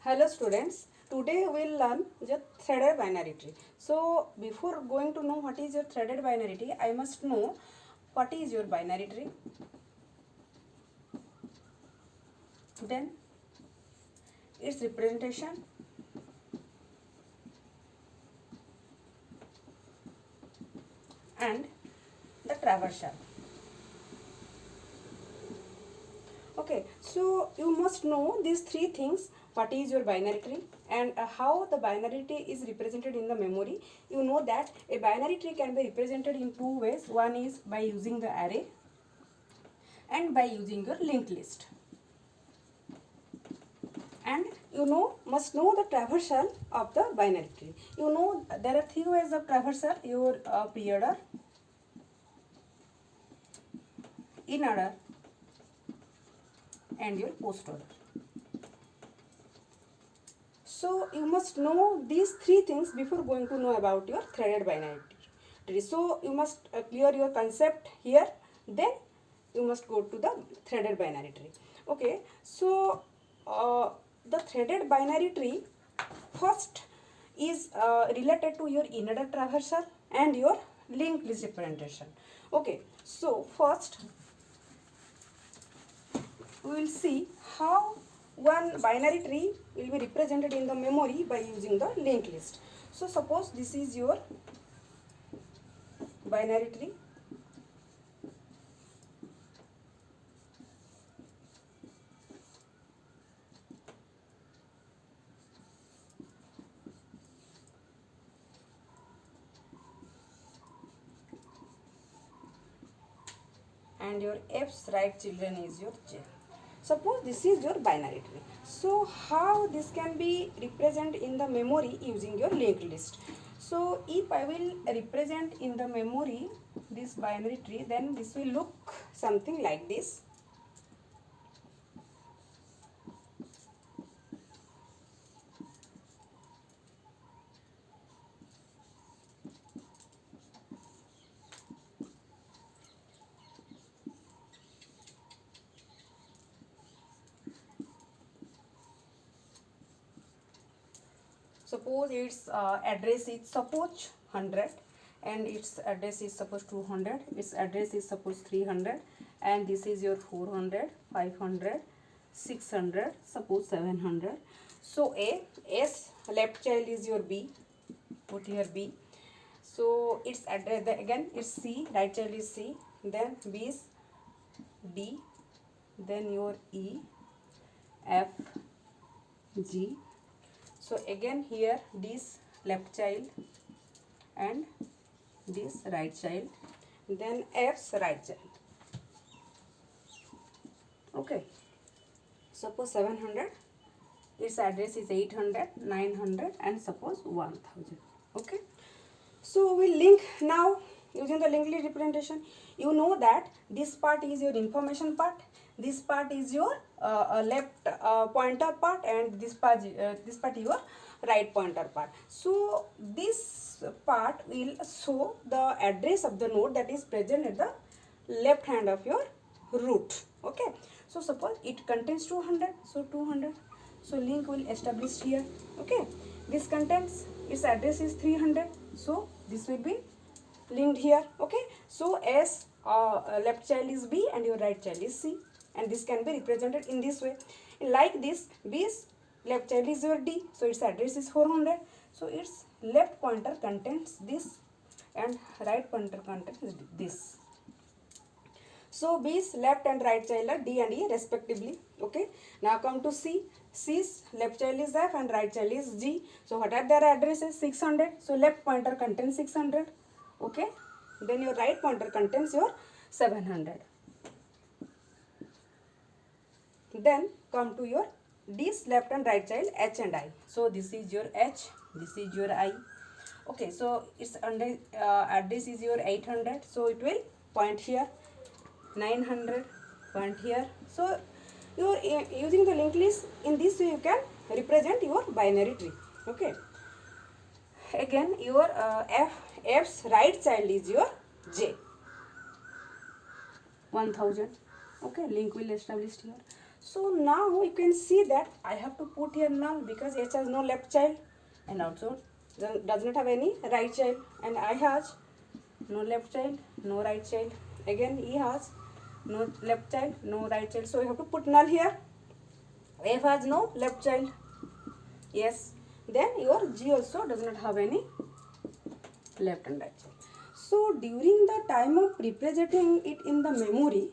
Hello students, today we will learn the threaded binary tree. So before going to know what is your threaded binary tree, I must know what is your binary tree. Then its representation and the traversal. Okay, so you must know these three things. What is your binary tree and how the binary tree is represented in the memory. You know that a binary tree can be represented in two ways. One is by using the array and by using your linked list. And you know must know the traversal of the binary tree. You know there are three ways of traversal: your pre-order, in order, and your post order. So you must know these three things before going to know about your threaded binary tree. So you must clear your concept here, then you must go to the threaded binary tree. Okay, so the threaded binary tree first is related to your inner traversal and your linked list representation. Okay, so first we will see how one binary tree will be represented in the memory by using the linked list. So suppose this is your binary tree. And your F's right children is your J. Suppose this is your binary tree. So how this can be represented in the memory using your linked list? So if I will represent in the memory this binary tree, then this will look something like this. Suppose its address is suppose 100 and its address is suppose 200, its address is suppose 300, and this is your 400, 500, 600, suppose 700. So A, S, left child is your B, put here B. So its address, again it's C, right child is C, then B is D, then your E, F, G. So again here this left child and this right child, then F's right child. Okay, suppose 700, its address is 800, 900, and suppose 1000. Okay, so we link now using the linked list representation. You know that this part is your information part, this part is your left pointer part, and this part your right pointer part. So this part will show the address of the node that is present at the left hand of your root. Okay, so suppose it contains 200, so 200, so link will establish here. Okay, this contains its address is 300, so this will be linked here. Okay, so as left child is B and your right child is C, and this can be represented in this way. Like this, B's left child is your D, so its address is 400, so its left pointer contains this and right pointer contains this. So B's left and right child are D and E respectively. Okay, now come to C. C's left child is F and right child is G. So what are their addresses? 600, so left pointer contains 600. Okay, then your right pointer contains your 700. Then come to your D's left and right child H and I. So this is your H, this is your I. Okay, so its under address is your 800, so it will point here. 900 point here. So you are using the linked list. In this way you can represent your binary tree. Okay, again your F's right child is your J, 1000. Okay, link will established here. So now you can see that I have to put here null because H has no left child and also does not have any right child, and I has no left child, no right child. Again E has no left child, no right child. So you have to put null here. F has no left child. Yes. Then your G also does not have any left and right child. So during the time of representing it in the memory,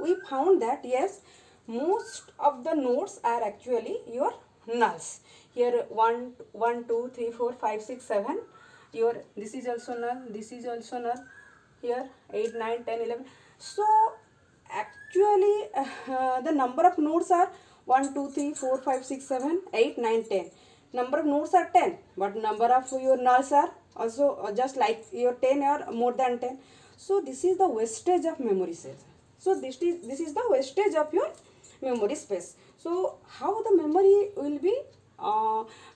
we found that yes, most of the nodes are actually your nulls. Here 1, 1, 2, 3, 4, 5, 6, 7. Your this is also null, this is also null. Here 8, 9, 10, 11. So actually the number of nodes are 1, 2, 3, 4, 5, 6, 7, 8, 9, 10. Number of nodes are 10, but number of your nulls are also just like your 10 or more than 10. So this is the wastage of memory space. So this is the wastage of your memory space. So how the memory will be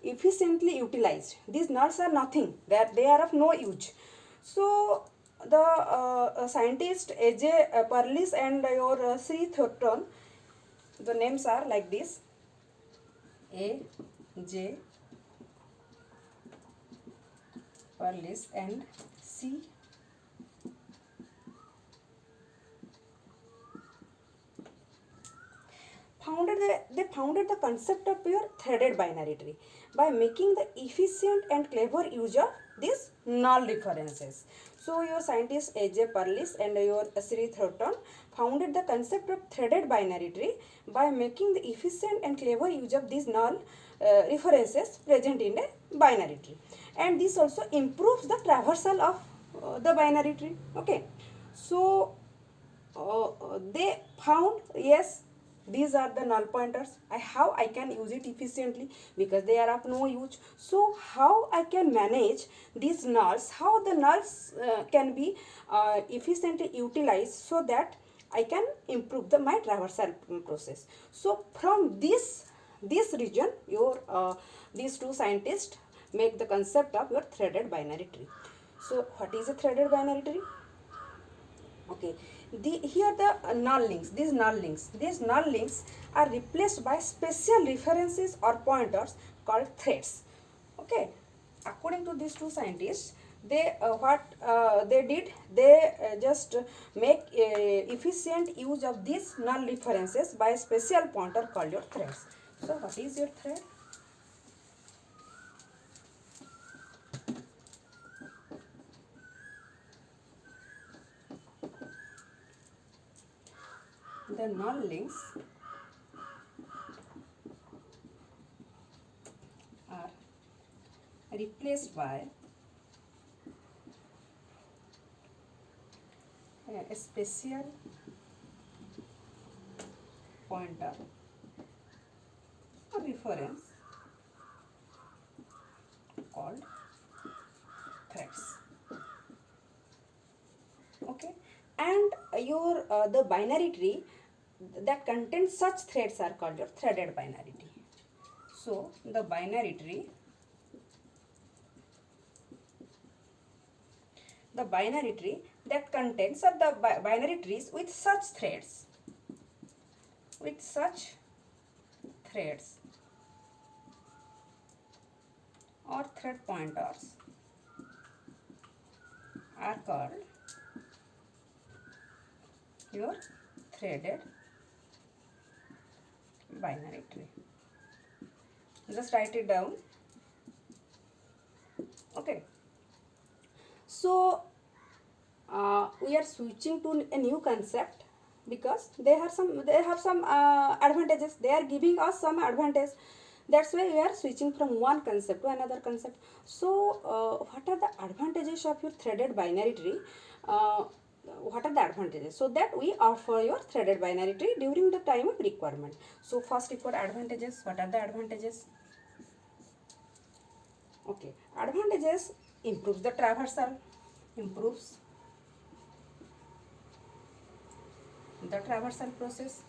efficiently utilized? These nulls are nothing, they are of no use. So the scientist A.J. Perlis and your C. Thornton, the names are like this: A.J. Perlis and C. They founded the concept of your threaded binary tree by making the efficient and clever use of these null references. So your scientist A.J. Perlis and your Sri Thornton founded the concept of threaded binary tree by making the efficient and clever use of these null references present in a binary tree, and this also improves the traversal of the binary tree. Okay, so they found yes, these are the null pointers. How I can use it efficiently because they are of no use. So how I can manage these nulls, how the nulls can be efficiently utilized so that I can improve my traversal process. So from this region your these two scientists make the concept of your threaded binary tree. So what is a threaded binary tree? Okay, here the these null links are replaced by special references or pointers called threads. Okay, according to these two scientists, they what they did, they just make efficient use of these null references by a special pointer called your threads. So what is your thread? The null links are replaced by a special pointer or reference called threads. Okay, and your the binary tree that contains such threads are called your threaded binary tree. So the binary tree that contains of the binary trees with such threads or thread pointers are called your threaded binary tree. Just write it down. Okay, so we are switching to a new concept because they have some advantages. They are giving us some advantage. That's why we are switching from one concept to another concept. So what are the advantages of your threaded binary tree? What are the advantages so that we offer your threaded binary tree during the time of requirement? So first record advantages. What are the advantages? Okay, advantages: improves the traversal, improves the traversal process.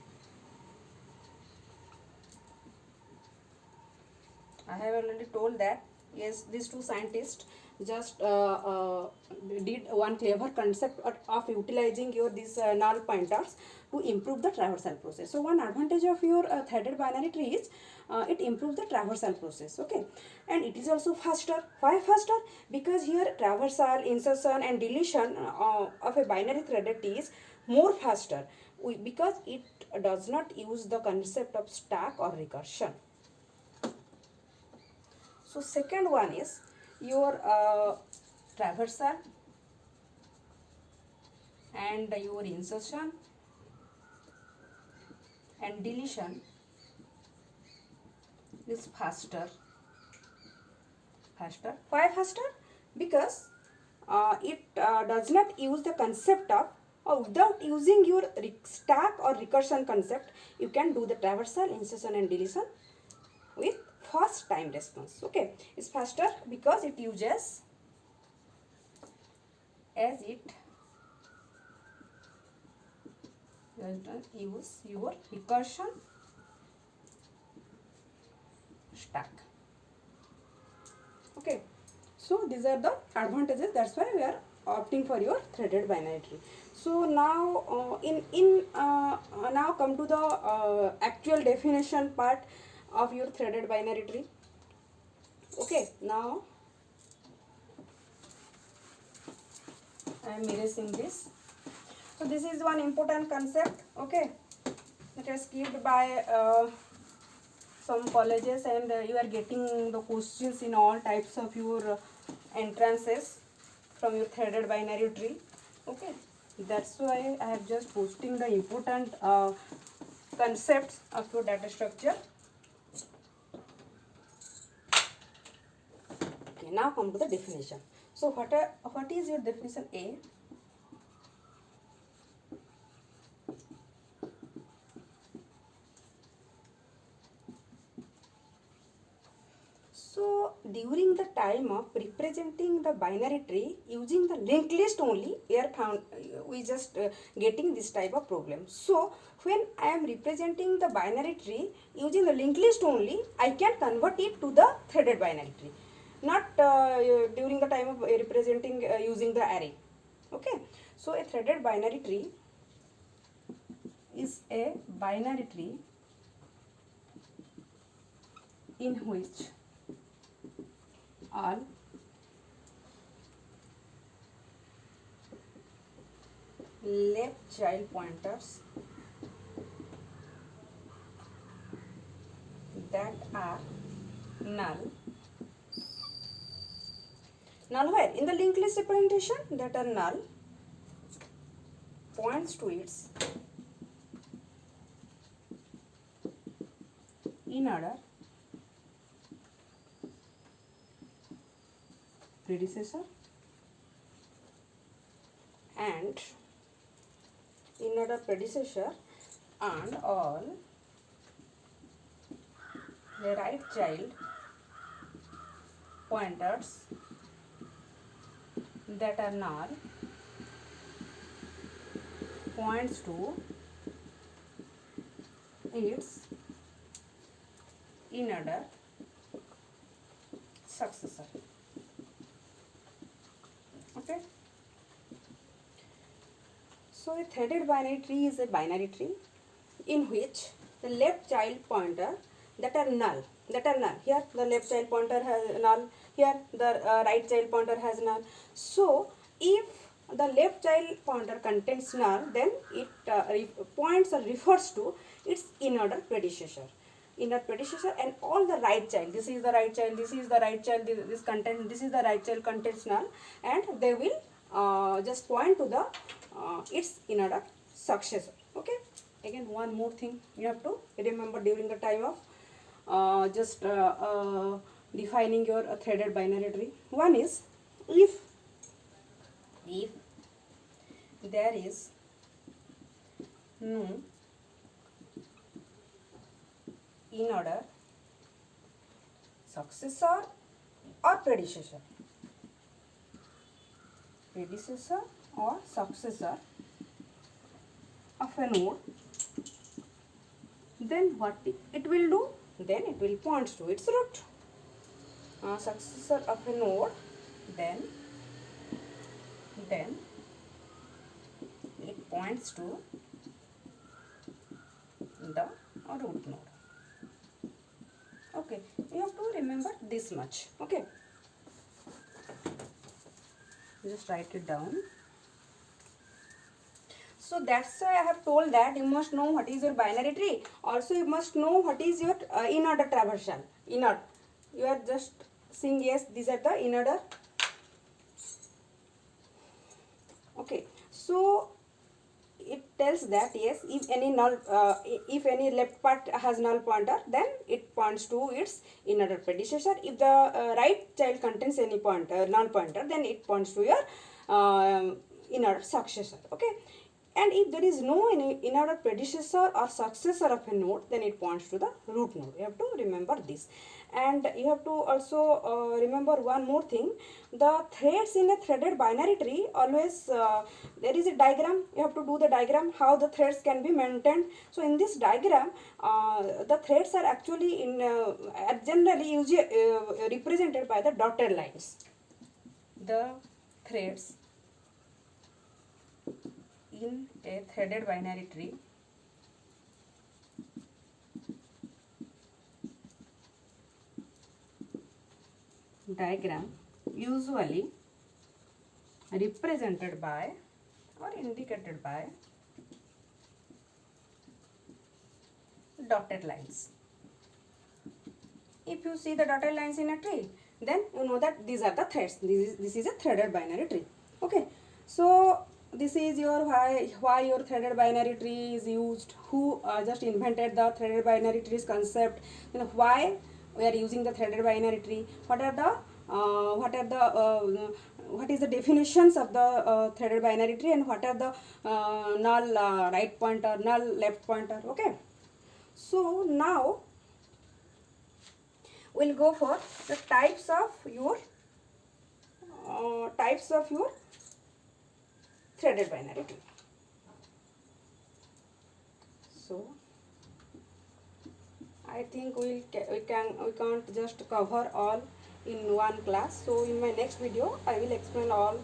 I have already told that Yes, these two scientists just did one clever concept of utilizing your these null pointers to improve the traversal process. So one advantage of your threaded binary tree is it improves the traversal process, okay, and it is also faster. Why faster? Because here traversal, insertion and deletion of a binary threaded tree is more faster because it does not use the concept of stack or recursion. So second one is your traversal and your insertion and deletion is faster. Why faster? Because it does not use the concept of, or without using your stack or recursion concept, you can do the traversal, insertion and deletion with fast time response. Okay, it's faster because it uses, as it doesn't use your recursion stack. Okay, so these are the advantages. That's why we are opting for your threaded binary tree. So now now come to the actual definition part of your threaded binary tree. Okay, now I am erasing this. So this is one important concept, okay, that is skipped by some colleges, and you are getting the questions in all types of your entrances from your threaded binary tree. Okay, that's why I have just posting the important concepts of your data structure. Okay, now come to the definition. So what is your definition A? So during the time of representing the binary tree using the linked list only, we just getting this type of problem. So when I am representing the binary tree using the linked list only, I can convert it to the threaded binary tree, not during the time of representing using the array. Okay, so a threaded binary tree is a binary tree in which all left child pointers that are null where in the linked list representation that are null points to its in order predecessor and in order predecessor and all the right child pointers that are null points to its in order successor. Okay, so a threaded binary tree is a binary tree in which the left child pointer that are null here the left child pointer has null, here the right child pointer has null. So if the left child pointer contains null, then it points or refers to its in order predecessor, and all the right child, this is the right child, this is the right child, this content, this is the right child contains null, and they will just point to the its in order successor. Okay, again one more thing you have to remember during the time of defining your threaded binary tree. One is if there is no in order successor or predecessor or successor of a node, then what it will do? Then it will point to its root. successor of a node, then it points to the root node. Okay, you have to remember this much. Okay, just write it down. So that's why I have told that you must know what is your binary tree. Also, you must know what is your in-order traversal. In-order. You are just saying yes, these are the in-order. Okay. So it tells that yes, if any null, if any left part has null pointer, then it points to its in-order predecessor. If the right child contains any pointer, null pointer, then it points to your in-order successor. Okay. And if there is no in-order predecessor or successor of a node, then it points to the root node. You have to remember this. And you have to also remember one more thing. The threads in a threaded binary tree, always there is a diagram. You have to do the diagram how the threads can be maintained. So in this diagram, the threads are actually generally usually represented by the dotted lines. The threads in a threaded binary tree diagram usually represented by or indicated by dotted lines. If you see the dotted lines in a tree, then you know that these are the threads. This is a threaded binary tree. Okay, so this is your why your threaded binary tree is used. Who just invented the threaded binary trees concept? You know, why we are using the threaded binary tree? What is the definitions of the threaded binary tree, and what are the null right pointer, null left pointer? Okay, so now we'll go for the types of your threaded binary tree. So I think we can't just cover all in one class. So in my next video I will explain all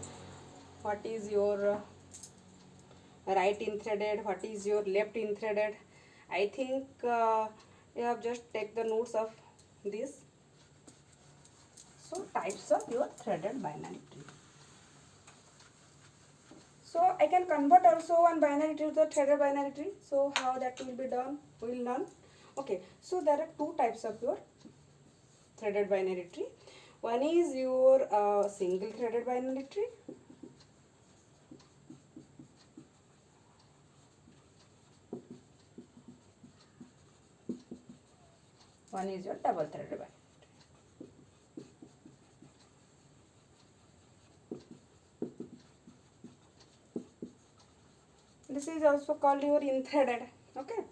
what is your right in threaded, what is your left in threaded. I think you have just take the notes of this. So types of your threaded binary tree. So I can convert also one binary tree to the threaded binary tree. So how that will be done, we will learn. Okay, so there are two types of your threaded binary tree. One is your single threaded binary tree. One is your double threaded binary. This is also called your in-threaded. Okay,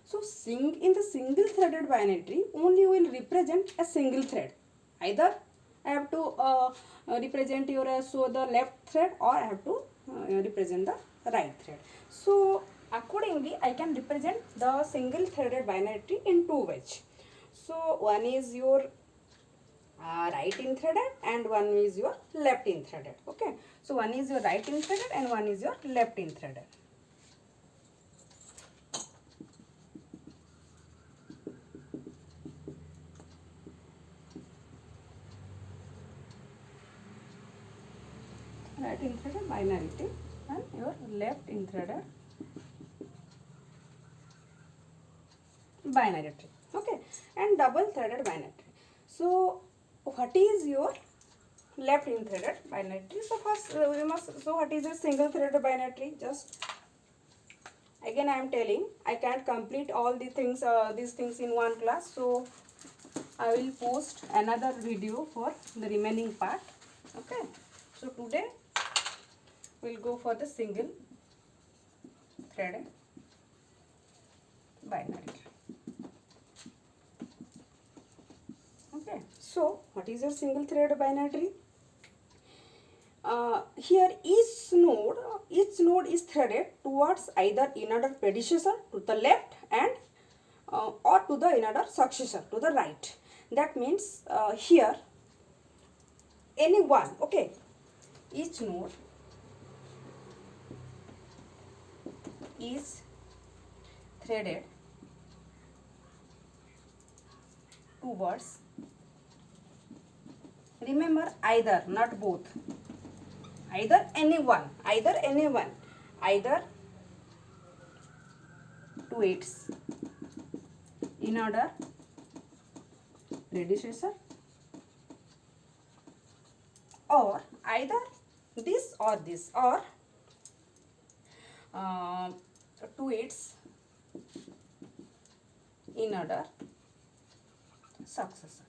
so in the single threaded binary tree only will represent a single thread. Either I have to represent your so the left thread, or I have to represent the right thread. So accordingly I can represent the single threaded binary tree in two ways. So one is your right in threaded and one is your left in threaded. Okay, so one is your right in threaded and one is your left in threaded. Right in threaded binary tree and your left in threaded binary tree. Okay, and double threaded binary tree. So what is your left in threaded binary tree? So first we must, so what is a single threaded binary tree? Just again I am telling, I can't complete all the things these things in one class, so I will post another video for the remaining part. Okay, so today we'll go for the single threaded binary tree. Okay, so what is your single threaded binary tree? Here each node is threaded towards either in-order predecessor to the left and or to the in-order successor to the right. That means here any one. Okay, each node is threaded towards, remember, either, not both, either anyone, either anyone, either to its in order predecessor, or either this or this, or to its in order successor.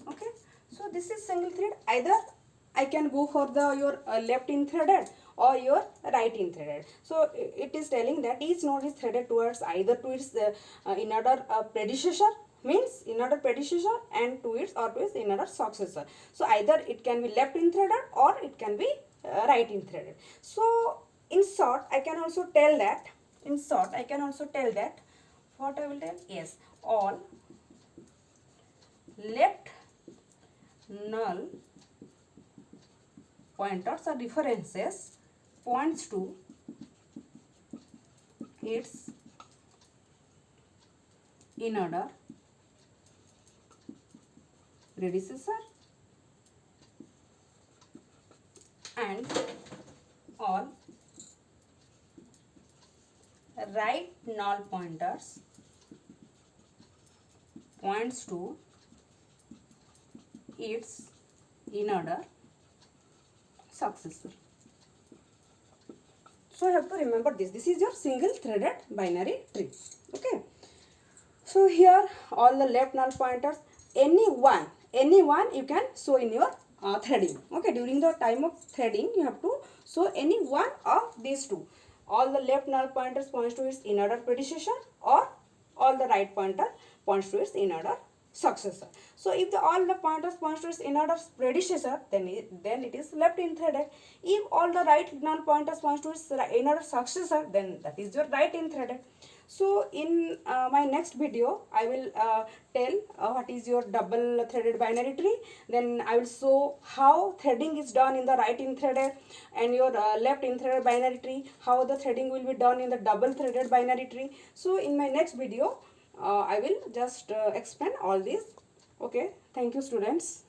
Okay, so this is single thread. Either I can go for the your left in threaded or your right in threaded. So it is telling that each node is threaded towards either to its in order predecessor, means in order predecessor, and to its or to its in order successor. So either it can be left in threaded or it can be right in threaded. So in short, I can also tell that, in short, I can also tell that, what I will tell, yes, all left null pointers or references points to its in order predecessor, and all right null pointers points to its in order successor. So you have to remember this. This is your single threaded binary tree. Okay. So here all the left null pointers, any one you can show in your threading. Okay, during the time of threading you have to show any one of these two. All the left null pointers points to its in order predecessor, or all the right pointer points to its in order successor. So if all the pointers points to its in order predecessor, then it is left in threaded. If all the right null pointers points to its in order successor, then that is your right in threaded. So in my next video, I will tell what is your double threaded binary tree. Then I will show how threading is done in the right in threaded and your left in threaded binary tree, how the threading will be done in the double threaded binary tree. So in my next video, I will just explain all this. Okay, thank you students.